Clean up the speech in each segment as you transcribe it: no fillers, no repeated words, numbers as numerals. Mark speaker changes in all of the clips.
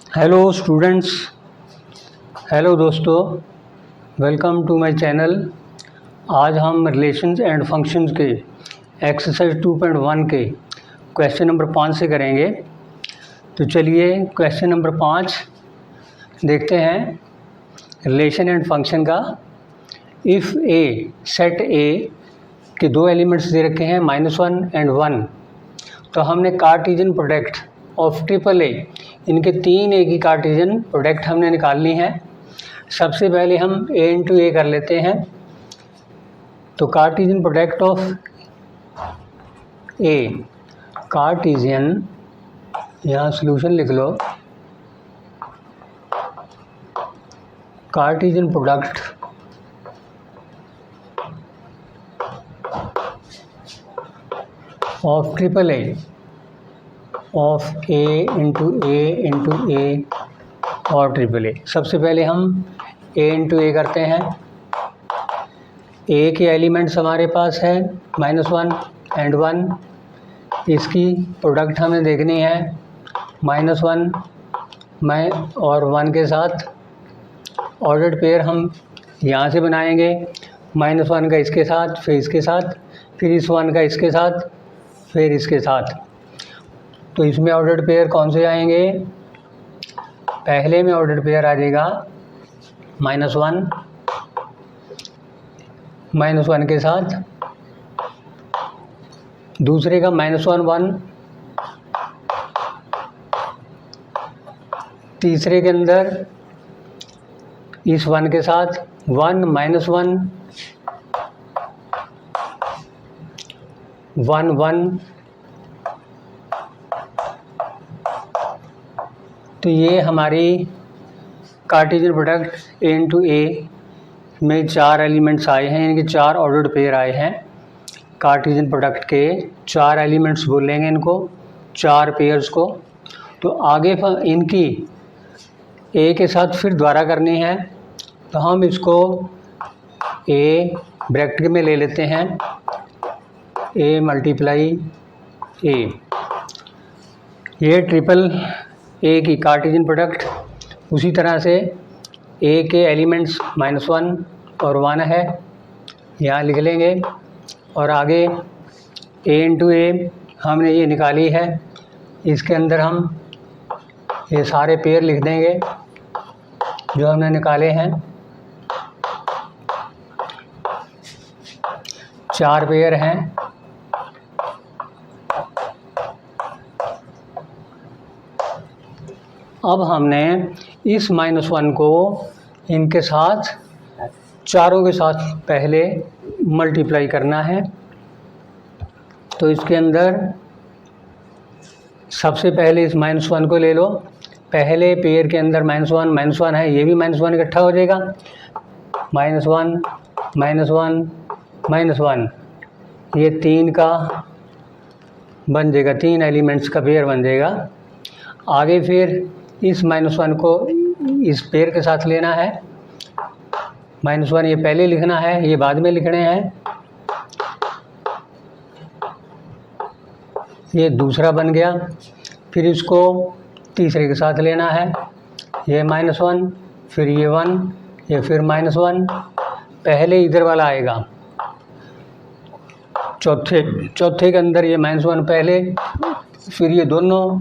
Speaker 1: Hello students, hello दोस्तों, welcome to my channel. आज हम रिलेशंस एंड फंक्शंस के एक्सरसाइज 2.1 के क्वेश्चन नंबर 5 से करेंगे। तो चलिए क्वेश्चन नंबर 5 देखते हैं। रिलेशन एंड फंक्शन का। इफ़ ए सेट ए के दो एलिमेंट्स दे रखे हैं -1 एंड 1, तो हमने कार्टेशियन प्रोडक्ट ऑफ ट्रिपल ए, इनके तीन ए की कार्टेशियन प्रोडक्ट हमने निकालनी है। सबसे पहले हम ए इंटू ए कर लेते हैं। तो Cartesian product of A, Cartesian, यहाँ सॉल्यूशन लिख लो, Cartesian product of triple A of A into A और ट्रिपल ए। सबसे पहले हम ए इंटू ए करते हैं। ए के एलिमेंट्स हमारे पास है -1 एंड 1, इसकी प्रोडक्ट हमें देखनी है -1 और 1 के साथ। ऑर्डर्ड पेयर हम यहाँ से बनाएंगे, -1 का इसके साथ, फिर इसके साथ, फिर इस 1 का इसके साथ, फिर इसके साथ। तो इसमें ऑर्डर्ड पेयर कौन से आएंगे? पहले में ऑर्डर्ड पेयर आ जाएगा -1 के साथ, दूसरे का -1 1, तीसरे के अंदर इस 1 के साथ 1 -1 1 1। तो ये हमारी कार्टेशियन प्रोडक्ट ए इंटू ए में 4 एलिमेंट्स आए हैं, इनके 4 ऑर्डर्ड पेयर आए हैं। कार्टेशियन प्रोडक्ट के 4 एलिमेंट्स बोलेंगे इनको, 4 पेयर्स को। तो आगे इनकी ए के साथ फिर दोबारा करनी है, तो हम इसको ए ब्रैकेट में ले लेते हैं, ए मल्टीप्लाई ए। ये ट्रिपल ए की कार्टेशियन प्रोडक्ट। उसी तरह से ए के एलिमेंट्स -1 और 1 है, यहाँ लिख लेंगे। और आगे ए इंटू ए हमने ये निकाली है, इसके अंदर हम ये सारे पेयर लिख देंगे जो हमने निकाले हैं। 4 पेयर हैं। अब हमने इस -1 को इनके साथ, चारों के साथ पहले मल्टीप्लाई करना है। तो इसके अंदर सबसे पहले इस -1 को ले लो। पहले पेयर के अंदर -1 है, ये भी -1 इकट्ठा हो जाएगा। -1 -1 ये 3 का बन जाएगा, 3 एलिमेंट्स का पेयर बन जाएगा। आगे फिर इस -1 को इस पेयर के साथ लेना है। -1 ये पहले लिखना है, ये बाद में लिखने हैं। ये दूसरा बन गया। फिर इसको तीसरे के साथ लेना है, ये -1, फिर ये 1, ये फिर -1। पहले इधर वाला आएगा, चौथे के अंदर ये -1 पहले, फिर ये दोनों।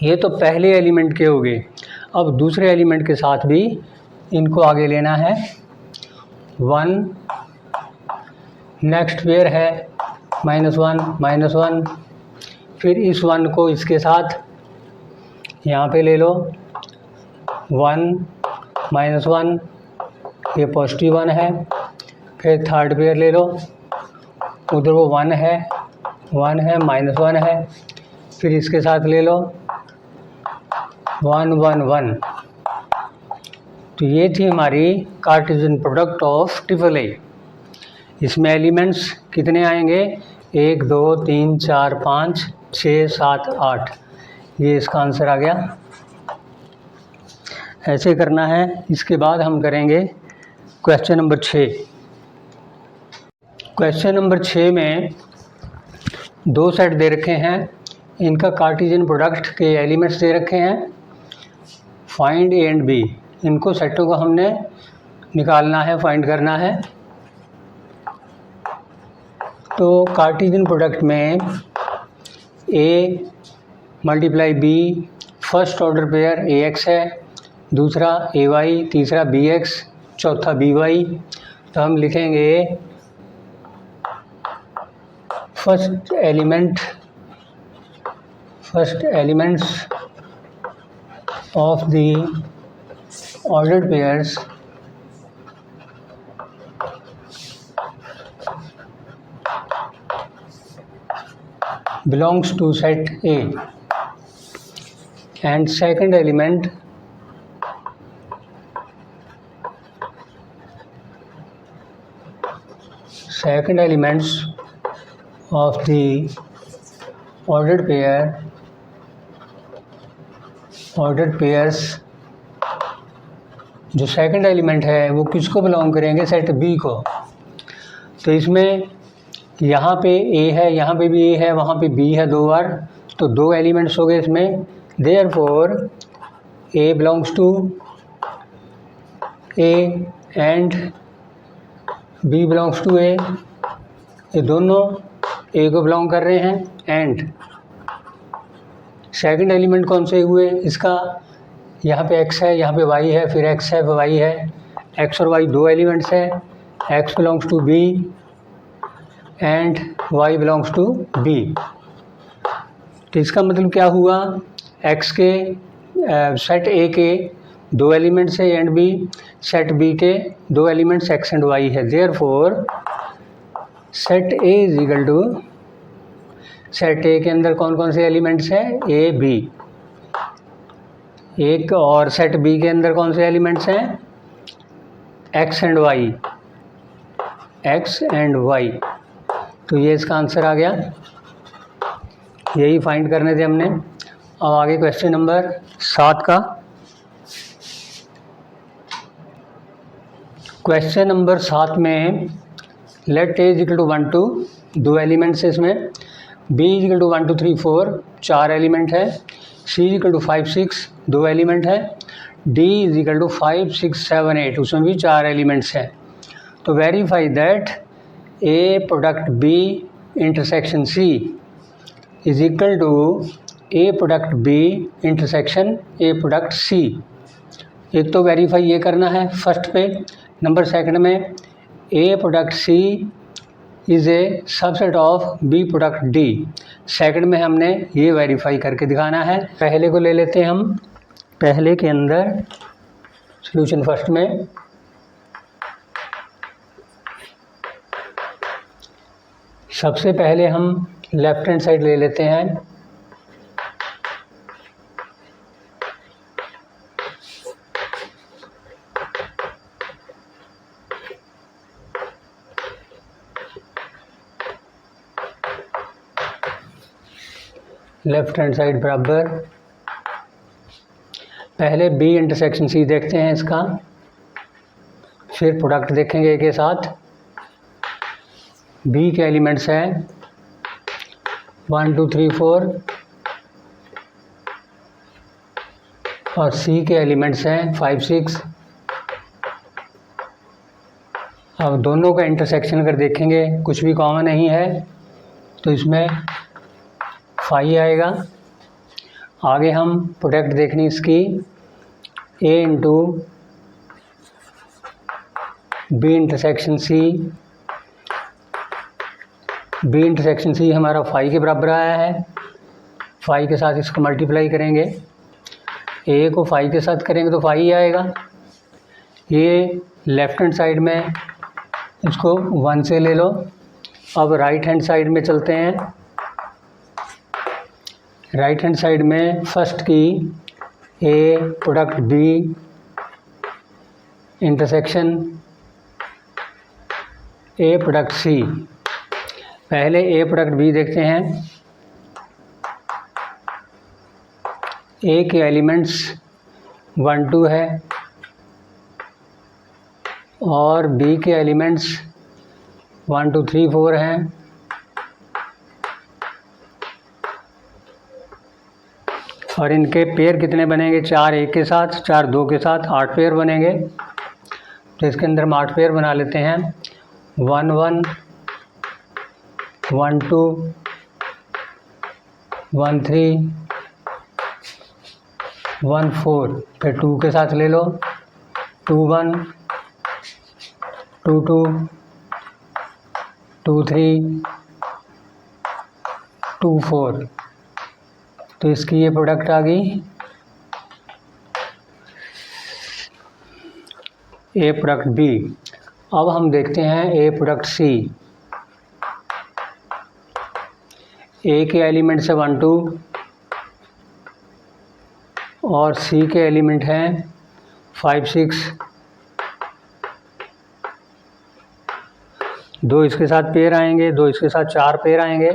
Speaker 1: ये तो पहले एलिमेंट के हो गए। अब दूसरे एलिमेंट के साथ भी इनको आगे लेना है। 1 नेक्स्ट पेयर है -1 फिर इस 1 को इसके साथ यहाँ पे ले लो। 1 -1 ये पॉजिटिव 1 है। फिर थर्ड पेयर ले लो, उधर वो 1 है -1 है। फिर इसके साथ ले लो 1 1 1। तो ये थी हमारी कार्टेशियन प्रोडक्ट ऑफ ट्रिपल ए। इसमें एलिमेंट्स कितने आएंगे? 1 2 3 4 5 6 7 8। ये इसका आंसर आ गया। ऐसे करना है। इसके बाद हम करेंगे क्वेश्चन नंबर 6। क्वेश्चन नंबर 6 में 2 सेट दे रखे हैं इनका कार्टेशियन प्रोडक्ट के एलिमेंट्स दे रखे हैं, फाइंड ए एंड बी। इनको सेटों को हमने निकालना है, फाइंड करना है। तो कार्टेशियन प्रोडक्ट में A multiply B, first order pair A X है, दूसरा ए वाई, तीसरा बी एक्स, चौथा बी वाई। तो हम लिखेंगे first elements of the ordered pairs belongs to set A, and second elements of the ordered pairs, जो second element है वो किसको बिलोंग करेंगे, सेट बी को। तो इसमें यहाँ पे ए है, यहाँ पे भी ए है, वहाँ पे बी है दो बार, तो दो एलिमेंट्स हो गए इसमें। Therefore A belongs to A and B belongs to A, ये दोनों ए को बिलोंग कर रहे हैं। एंड सेकंड एलिमेंट कौन से हुए इसका, यहाँ पे एक्स है, यहाँ पे वाई है, फिर एक्स है, वाई है। एक्स और वाई दो एलिमेंट्स है, X belongs to B and y belongs to b। तो इसका मतलब क्या हुआ, x के सेट a के दो एलिमेंट्स है एंड b, सेट b के दो एलिमेंट्स x एंड y है। Therefore set a is equal to, set a के अंदर कौन कौन से एलिमेंट्स है, a b एक, और सेट b के अंदर कौन से एलिमेंट्स हैं, x एंड y। तो ये इसका आंसर आ गया, यही फाइंड करने थे हमने। अब आगे क्वेश्चन नंबर 7 का। क्वेश्चन नंबर 7 में लेट ए इक्वल टू 1 2, दो एलिमेंट्स है इसमें, बी इक्वल टू 1 2 3 4, चार एलिमेंट है, सी इक्वल टू 5 6, दो एलिमेंट है, डी इज इक्वल टू 5 6 7 8, उसमें भी चार एलिमेंट्स हैं। तो verify that A product B intersection C is equal to A product B intersection A product C. एक तो वेरीफाई ये करना है फर्स्ट पे। नंबर सेकंड में A product C is A subset of B product D, second में हमने ये वेरीफाई करके दिखाना है। पहले को ले लेते हैं हम, पहले के अंदर सॉल्यूशन फर्स्ट में सबसे पहले हम लेफ्ट हैंड साइड ले लेते हैं। लेफ्ट हैंड साइड बराबर, पहले बी इंटरसेक्शन सी देखते हैं इसका, फिर प्रोडक्ट देखेंगे के साथ। बी के एलिमेंट्स हैं 1 2 3 4 और सी के एलिमेंट्स हैं 5 6। अब दोनों का इंटरसेक्शन अगर देखेंगे कुछ भी कॉमन नहीं है तो इसमें 5 आएगा। आगे हम प्रोडक्ट देखनी इसकी, A into B intersection C, B intersection C हमारा 5 के बराबर आया है। 5 के साथ इसको मल्टीप्लाई करेंगे, ए को 5 के साथ करेंगे तो 5 ही आएगा। ये लेफ्ट हैंड साइड में इसको 1 से ले लो। अब राइट हैंड साइड में चलते हैं। राइट हैंड साइड में फर्स्ट की A product B intersection A product C. पहले ए प्रोडक्ट बी देखते हैं। ए के एलिमेंट्स 1 2 है और बी के एलिमेंट्स 1 2 3 4 हैं। और इनके पेयर कितने बनेंगे, 4 1 के साथ, 4 2 के साथ 8 पेयर बनेंगे। तो इसके अंदर हम 8 पेयर बना लेते हैं। 1 1 1 2 1 3 1 4, फिर 2 के साथ ले लो, 2 1 2 2 2 3 2 4। तो इसकी ये प्रोडक्ट आ गई। ए प्रोडक्ट बी। अब हम देखते हैं ए प्रोडक्ट सी। ए के एलिमेंट है 1 2 और सी के एलिमेंट हैं 5 6। 2 इसके साथ पेयर आएंगे, 2 इसके साथ 4 पेयर आएंगे।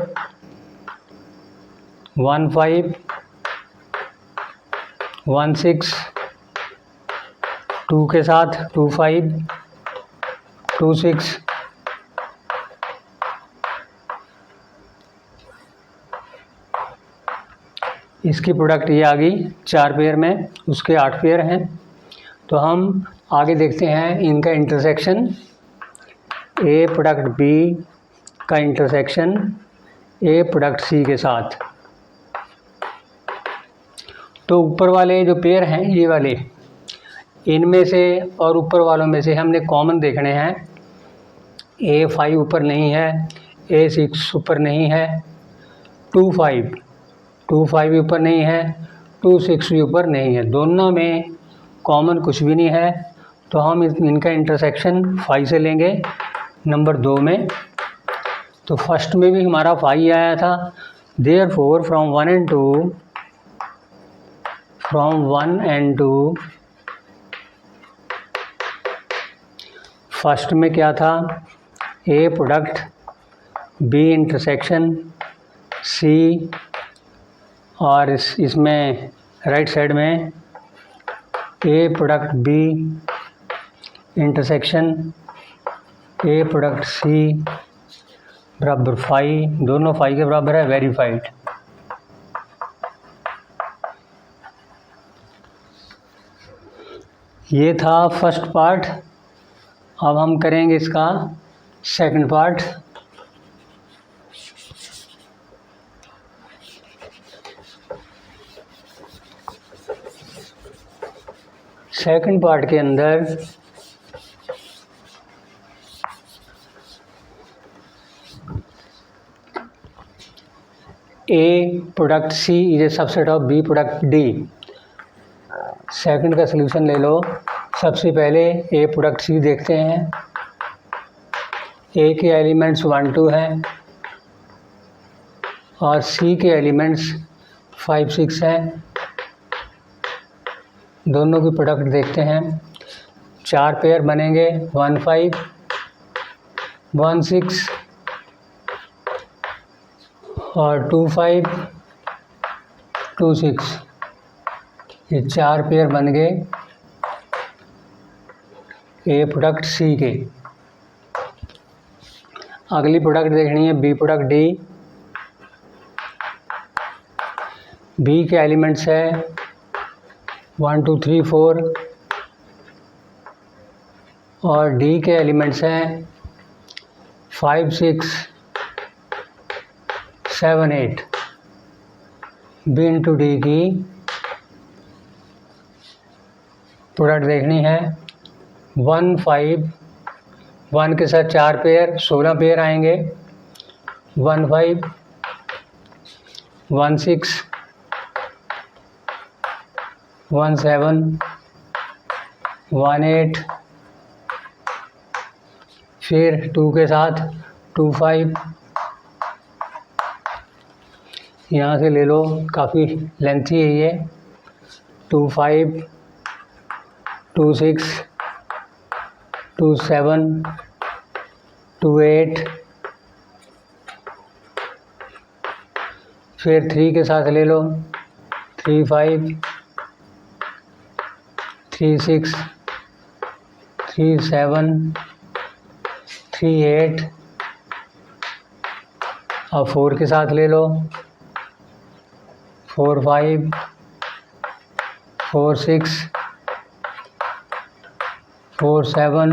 Speaker 1: 1 5 1 6, 2 के साथ 2 5 2 6। इसकी प्रोडक्ट ये आ गई 4 पेयर में, उसके 8 पेयर हैं। तो हम आगे देखते हैं इनका इंटरसेक्शन। ए प्रोडक्ट बी का इंटरसेक्शन ए प्रोडक्ट सी के साथ। तो ऊपर वाले जो पेयर हैं ये वाले, इनमें से और ऊपर वालों में से हमने कॉमन देखने हैं। ए 5 ऊपर नहीं है, ए 6 ऊपर नहीं है, 2 5 भी ऊपर नहीं है, 2 6 भी ऊपर नहीं है। दोनों में कॉमन कुछ भी नहीं है। तो हम इनका इंटरसेक्शन 5 से लेंगे नंबर 2 में। तो फर्स्ट में भी हमारा 5 आया था। देयरफॉर फ्रॉम 1 एंड 2 फर्स्ट में क्या था, A product B intersection C, और इसमें राइट साइड में A product B intersection A product C बराबर 5, दोनों 5 के बराबर है, वेरीफाइड। ये था फर्स्ट पार्ट। अब हम करेंगे इसका सेकंड पार्ट। सेकंड पार्ट के अंदर A product C is A subset of B product D. Second का सलूशन ले लो। सबसे पहले ए प्रोडक्ट सी देखते हैं। ए के एलिमेंट्स 1 2 हैं और सी के एलिमेंट्स 5 6 हैं। दोनों की प्रोडक्ट देखते हैं। 4 पेयर बनेंगे, 1 5 1 6 और 2 5 2 6। ये 4 पेयर बन गए ए प्रोडक्ट सी के। अगली प्रोडक्ट देखनी है बी प्रोडक्ट डी। बी के एलिमेंट्स है 1 2 3 4 और डी के एलिमेंट्स हैं 5 6 7 8। बी इंटू डी की प्रोडक्ट देखनी है। 1 5 1 के साथ 4 पेयर, 16 पेयर आएंगे। 1 5 1 6 1 7 1 8। फिर 2 के साथ 2 5। यहाँ से ले लो, काफ़ी लेंथी है ये। 2 5 2 6 2 7 2 8। फिर 3 के साथ ले लो, 3 5 3 6 3 7 3 8। अब 4 के साथ ले लो, 4 5 4 6 4 7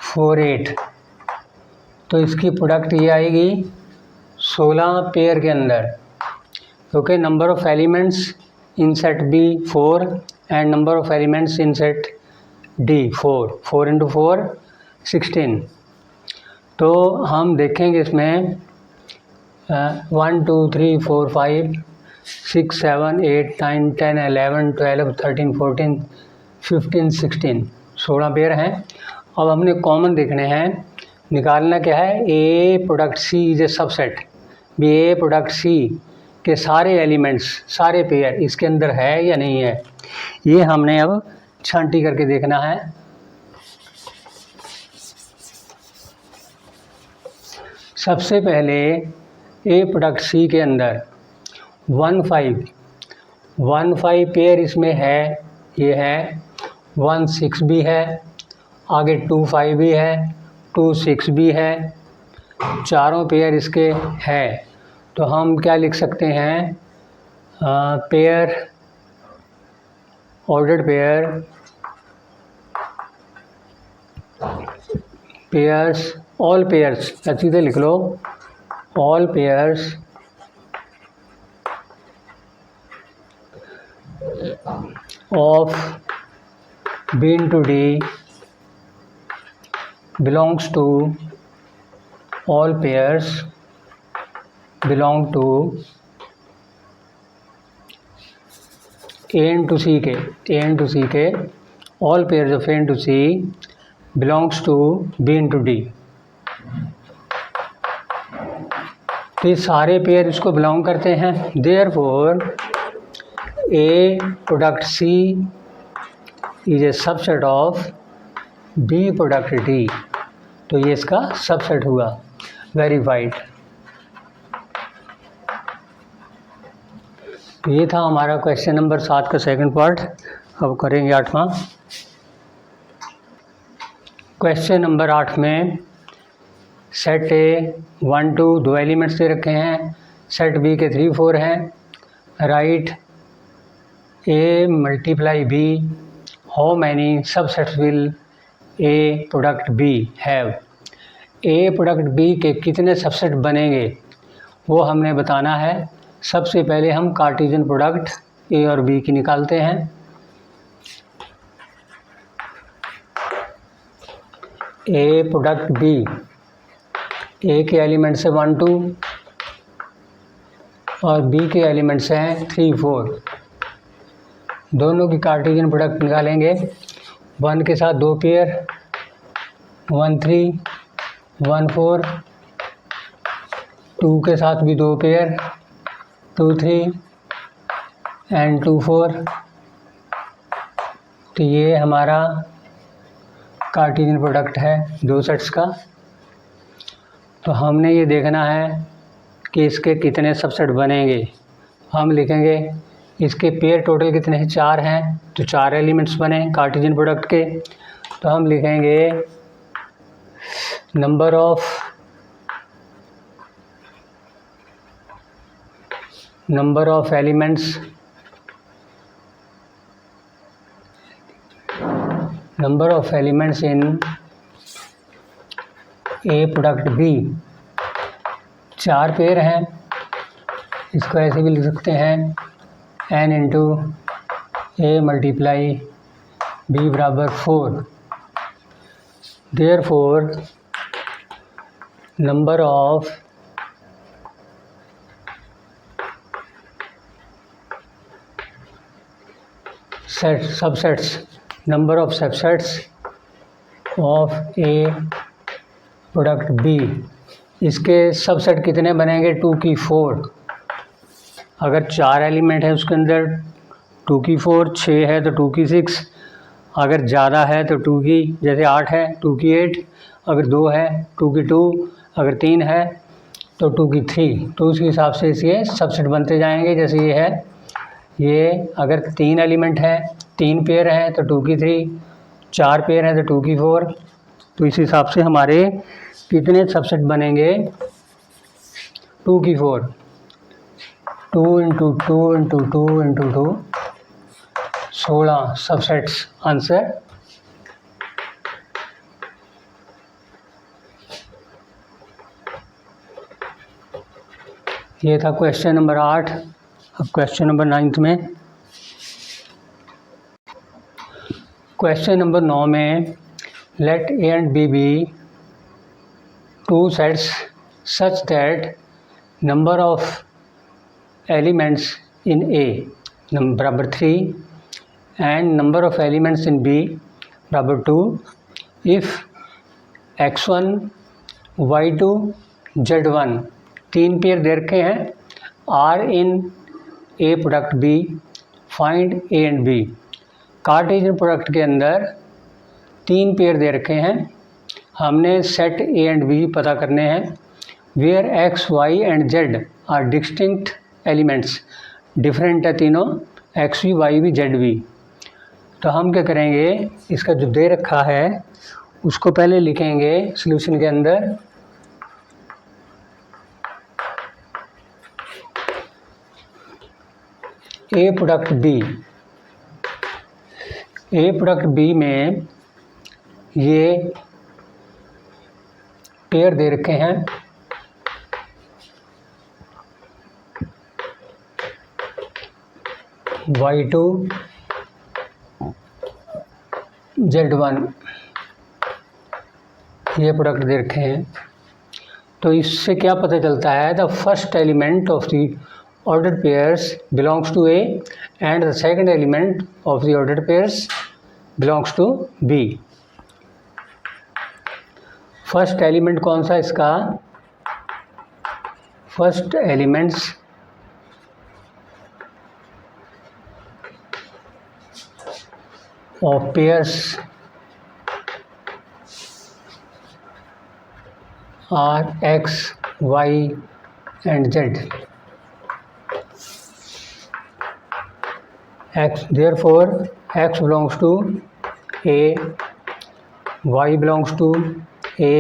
Speaker 1: 4 8। तो इसकी प्रोडक्ट ये आएगी 16 पेयर के अंदर, क्योंकि number of elements in set B 4 and number of elements in set D 4, 4 × 4 16। तो हम देखेंगे इसमें 1 2 3 4 5 6 7 8 9 10 11 12 13 14 15 16, 16 पेयर हैं। अब हमने कॉमन देखने हैं, निकालना क्या है, A product C is A subset. B A product C के सारे एलिमेंट्स, सारे पेयर इसके अंदर है या नहीं है, ये हमने अब छांटी करके देखना है। सबसे पहले ए प्रोडक्ट सी के अंदर 1 5 पेयर इसमें है, ये है 1 6 भी है, आगे 2 5 भी है, 2 6 भी है, चारों पेयर इसके है। तो हम क्या लिख सकते हैं, pair ordered pairs all pairs, सीधे लिख लो, all pairs of B into D belongs to, all pairs belong to A into C के, all pairs of A into C belongs to B into D। तो ये सारे pair इसको belong करते हैं, therefore A product C is a subset of B product D। तो ये इसका सबसेट हुआ, वेरीफाइड। ये था हमारा क्वेश्चन नंबर 7 का सेकंड पार्ट। अब करेंगे 8वां। क्वेश्चन नंबर 8 में सेट ए 1 2 दो एलिमेंट्स दे रखे हैं, सेट बी के 3 4 हैं। Right A multiply B, how many subsets will A product B have? A product B के कितने सबसेट बनेंगे वो हमने बताना है। सबसे पहले हम कार्टेशियन प्रोडक्ट A और B की निकालते हैं। A प्रोडक्ट B, A के एलिमेंट से 1 2 और B के एलिमेंट से हैं 3 4। दोनों की कार्टेशियन प्रोडक्ट निकालेंगे। 1 के साथ 2 पेयर, 1 3 1 4, 2 के साथ भी 2 पेयर, 2 3 एंड 2 4। तो ये हमारा कार्टेशियन प्रोडक्ट है दो सेट्स का। तो हमने ये देखना है कि इसके कितने सबसेट बनेंगे। हम लिखेंगे इसके पेयर टोटल कितने हैं, 4 हैं, तो 4 एलिमेंट्स बने कार्टेशियन प्रोडक्ट के। तो हम लिखेंगे number of elements, in A product B. 4 pair हैं, इसको ऐसे भी लिख सकते हैं n into A multiply B बराबर 4। Therefore number of subsets of A product B, इसके सबसेट कितने बनेंगे, 2 की 4। अगर 4 एलिमेंट है उसके अंदर 2 की 4, 6 है तो 2 की 6, अगर ज़्यादा है तो 2 की, जैसे 8 है 2 की 8, अगर 2 है 2 की 2, अगर 3 है तो 2 की 3। तो उस हिसाब से ये सबसेट बनते जाएंगे। जैसे ये है, ये अगर 3 एलिमेंट है, 3 पेयर हैं तो 2 की 3, 4 पेयर हैं तो 2 की 4। तो इस हिसाब से हमारे कितने सबसेट बनेंगे, 2 की 4, 2 into 2 into 2 into 2 16 subsets answer. ये था क्वेश्चन नंबर 8। अब क्वेश्चन नंबर 9 में, क्वेश्चन नंबर 9 में let A and B be two sets such that number of elements in A बराबर 3 and number of elements in B बराबर 2 if x1 y2 z1 तीन pair दे रखे हैं, are in A product B, find A and B. Cartesian product के अंदर तीन pair दे रखे हैं, हमने सेट ए एंड बी पता करने हैं। Where X Y and Z are distinct elements, different है तीनों, X V Y V Z V. तो हम क्या करेंगे, इसका जो दे रखा है उसको पहले लिखेंगे सॉल्यूशन के अंदर। A product B, A product B में ये पेयर दे रखे हैं, y2 z1 ये प्रोडक्ट दे रखे हैं। तो इससे क्या पता चलता है, the first element of the ordered pairs belongs to A and the second element of the ordered pairs belongs to B। First element कौन सा इसका, first elements of pairs are X Y and Z. X, therefore x belongs to A, y belongs to A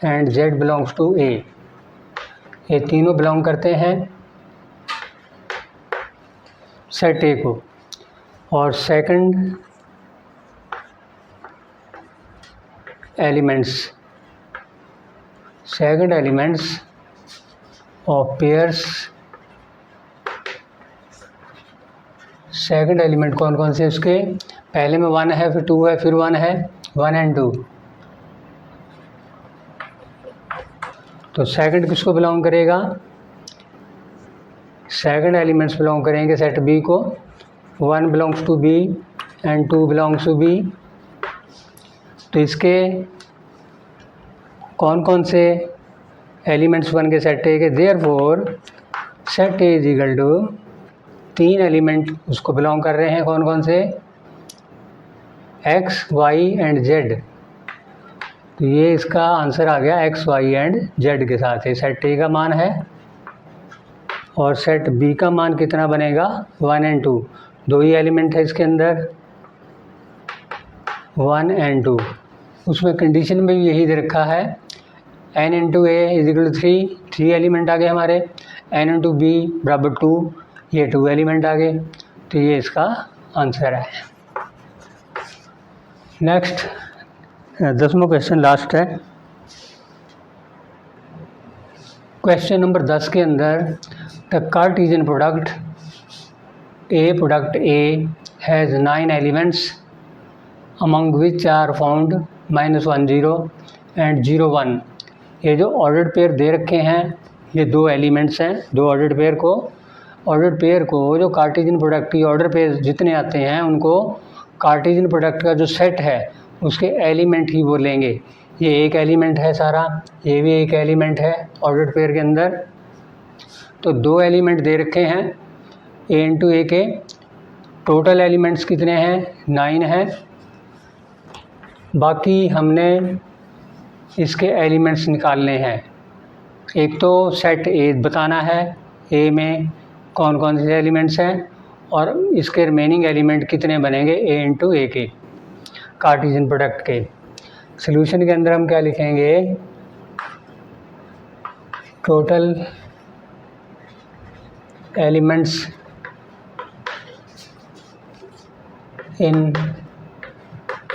Speaker 1: and z belongs to A। ये तीनों belong करते हैं set ए को। और second elements of pairs, second element कौन कौन से उसके, पहले में 1 है, फिर 2 है, फिर 1 है, 1 एंड 2। तो सेकंड किसको बिलोंग करेगा, सेकंड एलिमेंट्स बिलोंग करेंगे सेट बी को। 1 belongs to B and 2 belongs to B. तो इसके कौन कौन से एलिमेंट्स बन के सेट ए के, therefore set A is equal to, तीन एलिमेंट उसको बिलोंग कर रहे हैं, कौन कौन से, एक्स वाई एंड जेड। तो ये इसका आंसर आ गया एक्स वाई एंड जेड के साथ। ये सेट ए का मान है और सेट बी का मान कितना बनेगा, 1 एंड 2। दो ही एलिमेंट है इसके अंदर, 1 एंड 2। उसमें कंडीशन में भी यही दे रखा है, n into A is equal to 3 element आ गए हमारे, n इंटू बी बराबर 2, ये 2 एलिमेंट आ गए। तो ये इसका आंसर है। नेक्स्ट 10वां क्वेश्चन लास्ट है। क्वेश्चन नंबर 10 के अंदर, the Cartesian product A has 9 elements among which are found -1 0 and 0 1। ये जो ऑर्डर्ड पेयर दे रखे हैं, ये 2 एलिमेंट्स हैं, 2 ऑर्डर्ड पेयर को जो कार्टेशियन प्रोडक्ट की ऑर्डर पेयर जितने आते हैं उनको कार्टेशियन प्रोडक्ट का जो सेट है उसके एलिमेंट ही बोलेंगे। ये एक एलिमेंट है सारा, ये भी एक एलिमेंट है ऑर्डर्ड पेयर के अंदर। तो 2 एलिमेंट दे रखे हैं ए इंटू ए के। टोटल एलिमेंट्स कितने हैं, 9 हैं। बाकी हमने इसके एलिमेंट्स निकालने हैं। एक तो सेट ए बताना है, ए में कौन कौन से एलिमेंट्स हैं और इसके रिमेनिंग एलिमेंट कितने बनेंगे ए इंटू ए के कार्टेशियन प्रोडक्ट के। सॉल्यूशन के अंदर हम क्या लिखेंगे, total elements in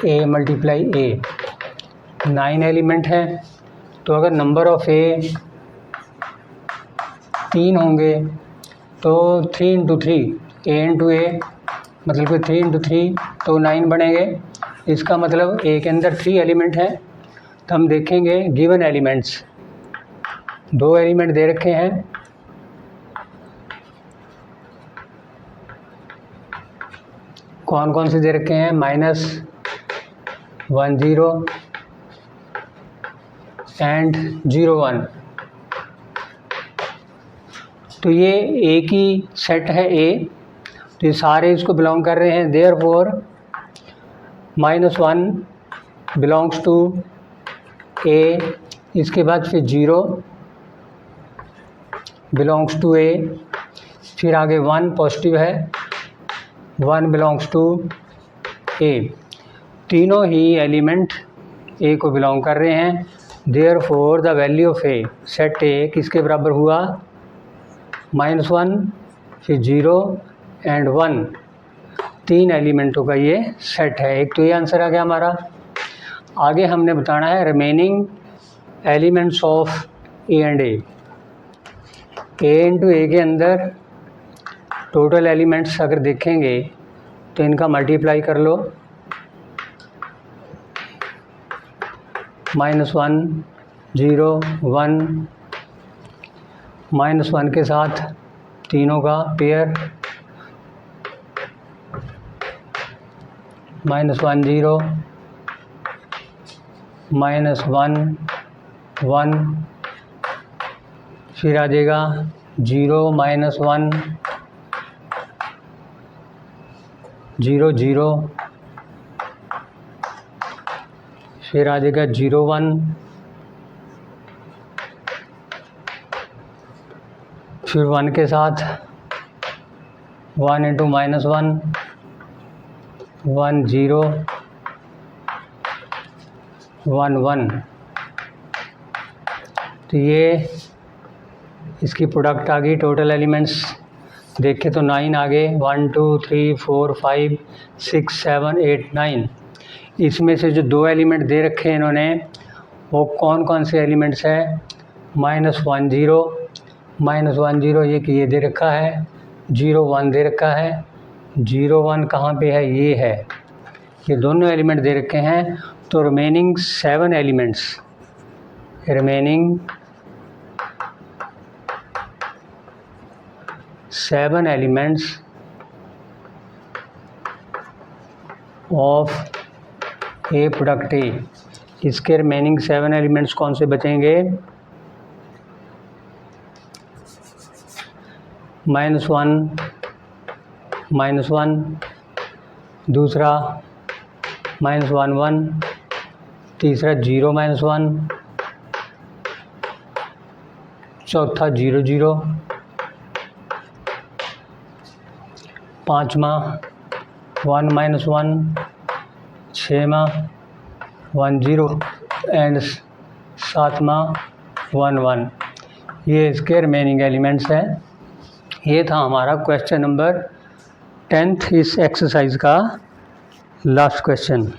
Speaker 1: A multiply A, 9 element है। तो अगर नंबर ऑफ ए 3 होंगे तो 3 इंटू 3 ए इंटू ए, मतलब कि 3 इंटू 3 तो 9 बनेंगे। इसका मतलब ए के अंदर 3 एलिमेंट हैं। तो हम देखेंगे गिवन एलिमेंट्स, 2 एलिमेंट दे रखे हैं। कौन कौन से दे रखे हैं? -1 0 एंड 0 1। तो ये ए की सेट है ए, तो ये सारे इसको बिलोंग कर रहे हैं। देयरफॉर -1 बिलोंग्स टू ए, इसके बाद फिर 0 बिलोंग्स टू ए, फिर आगे 1 पॉजिटिव है, 1 बिलोंग्स टू ए। तीनों ही एलिमेंट ए को बिलोंग कर रहे हैं। Therefore the value of A, set ए किसके बराबर हुआ? -1 फिर 0 एंड 1, 3 एलिमेंटों का ये सेट है। एक तो ये आंसर आ गया हमारा। आगे हमने बताना है remaining elements of A and A. A into A के अंदर टोटल एलिमेंट्स अगर देखेंगे तो इनका मल्टीप्लाई कर लो। -1 0 1, -1 के साथ तीनों का पेयर, -1 0 -1 1, फिर आ जाएगा 0 -1 0 0, फिर आ जाएगा 0 1, फिर 1 के साथ 1 इंटू -1 1 0 1 1। तो ये इसकी प्रोडक्ट आ गई। टोटल एलिमेंट्स देखें तो 9 आ गए, 1 2 3 4 5 6 7 8 9। इसमें से जो 2 एलिमेंट दे रखे हैं इन्होंने, वो कौन कौन से एलिमेंट्स हैं? -1 0 -1 0 ये दे रखा है, 0 1 दे रखा है। 0 1 कहाँ पे है? ये है। ये दोनों एलिमेंट दे रखे हैं। तो remaining 7 elements, remaining 7 elements of A product ए, इसके रिमेनिंग 7 एलिमेंट्स कौन से बचेंगे? -1 दूसरा -1 1, तीसरा 0 -1, चौथा 0 0, पाँचवा 1 -1, छठवां 1 0 एंड सातवां 1 1। ये इसके रिमेनिंग एलिमेंट्स हैं। ये था हमारा क्वेश्चन नंबर 10th इस एक्सरसाइज का लास्ट क्वेश्चन।